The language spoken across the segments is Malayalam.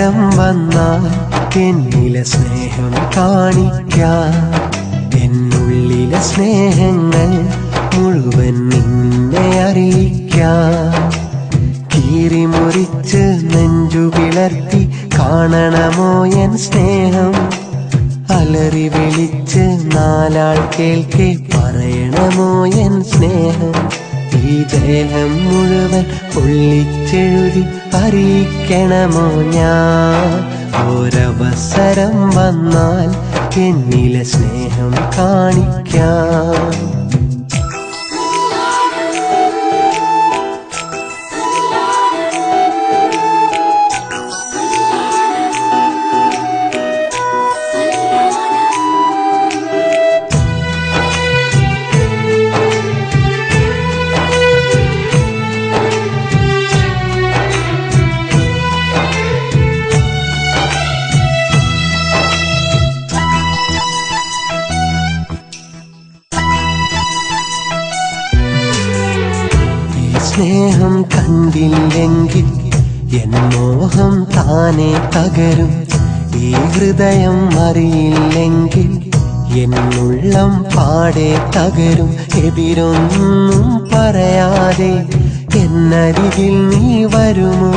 ഒരവസരം വന്നാൽ എന്നിലെ സ്നേഹം കാണിക്കാം. എന്നുള്ളിലെ സ്നേഹങ്ങൾ മുഴുവൻ നിന്നെ അറിയിക്കാം. കീറി മുറിച്ച് നെഞ്ചു പിളർത്തി കാണണമോ എൻ സ്നേഹം? അലറി വിളിച്ച് നാലാൾ കേൾക്കെ പറയണമോ എൻ സ്നേഹം? ഈ ദേഹം മുഴുവൻ പൊള്ളിച്ചെഴുതി അറിയിക്കണമോ ഞാൻ? ഒരവസരം വന്നാൽ എന്നിലെ സ്നേഹം കാണിക്കാം. സ്നേഹം കണ്ടില്ലെങ്കിൽ എൻ മോഹം താനെ തകരും. ഈ ഹൃദയം അറിയില്ലെങ്കിൽ എന്നുള്ളം പാടെ തകരും. എതിരൊന്നും പറയാതെ എന്നരികിൽ നീ വരുമോ?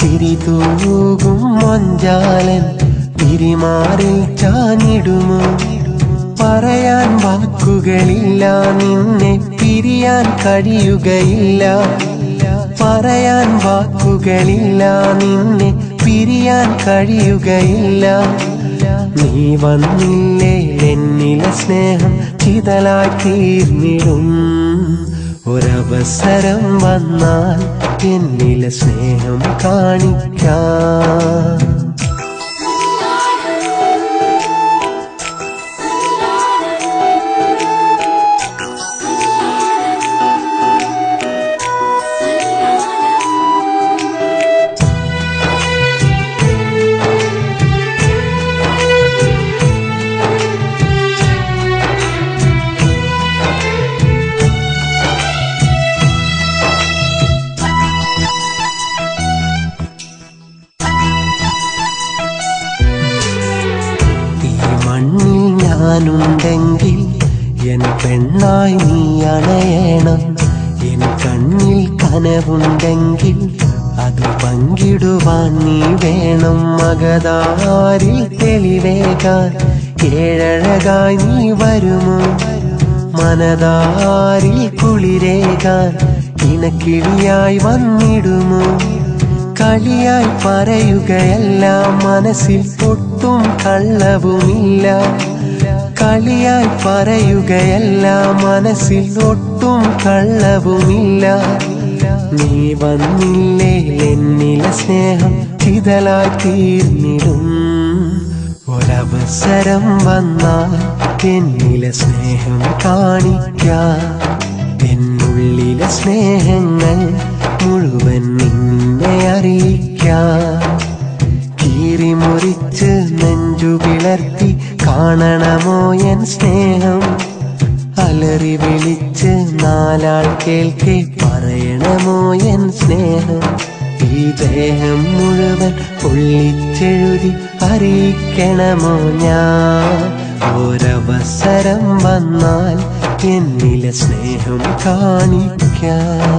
ചിരി തൂകും മൊഞ്ചാലൻ പിരിമാറിൽ ചാഞ്ഞിടുമോ? പറയാൻ വാക്കുകളില്ല, നിന്നെ പിരിയാൻ കഴിയുകയില്ല. പറയാൻ വാക്കുകളില്ല, നിന്നെ പിരിയാൻ കഴിയുകയില്ല. നീ വന്നില്ലേ എന്നിലെ സ്നേഹം ചിതലായി തീർന്നിടും. ഒരവസരം വന്നാൽ എന്നിലെ സ്നേഹം കാണിക്കാം. മണ്ണിൽ ഞാനുണ്ടെങ്കിൽ എൻ പെണ്ണായി നീ അണയണം. എൻ കണ്ണിൽ കനവുണ്ടെങ്കിൽ അത് പങ്കിടുവാൻ നീ വേണം. മഗതാരിൽ തെളിവേകാൻ ഏഴഴകായി നീ വരുമോ? മനതാരിൽ കുളിരേകാൻ ഇണക്കിളിയായി വന്നിടുമോ? കളിയായി പറയുകയല്ല, മനസ്സിൽ ഒട്ടും കള്ളവുമില്ല. കളിയായി പറയുകയല്ല, മനസ്സിൽ ഒട്ടും കള്ളവുമില്ല. നീ വന്നില്ലേ എന്നിലെ സ്നേഹം ചിതലായി തീർന്നിടും. ഒരവസരം വന്നാൽ എന്നിലെ സ്നേഹം കാണിക്കാം. എന്നുള്ളിലെ സ്നേഹങ്ങൾ മുഴുവൻ നിന്നെ അറിയിക്കാം. കീറി മുറിച്ച് നെഞ്ചു പിളർത്തി കാണണമോ എൻ സ്നേഹം? അലറി വിളിച്ച് നാലാൾ കേൾക്കെ പറയണമോ എൻ സ്നേഹം? ഈ ദേഹം മുഴുവൻ പൊള്ളിച്ചെഴുതി അറിയിക്കണമോ ഞാൻ? ഒരവസരം വന്നാൽ എന്നിലെ സ്നേഹം കാണിക്കാം.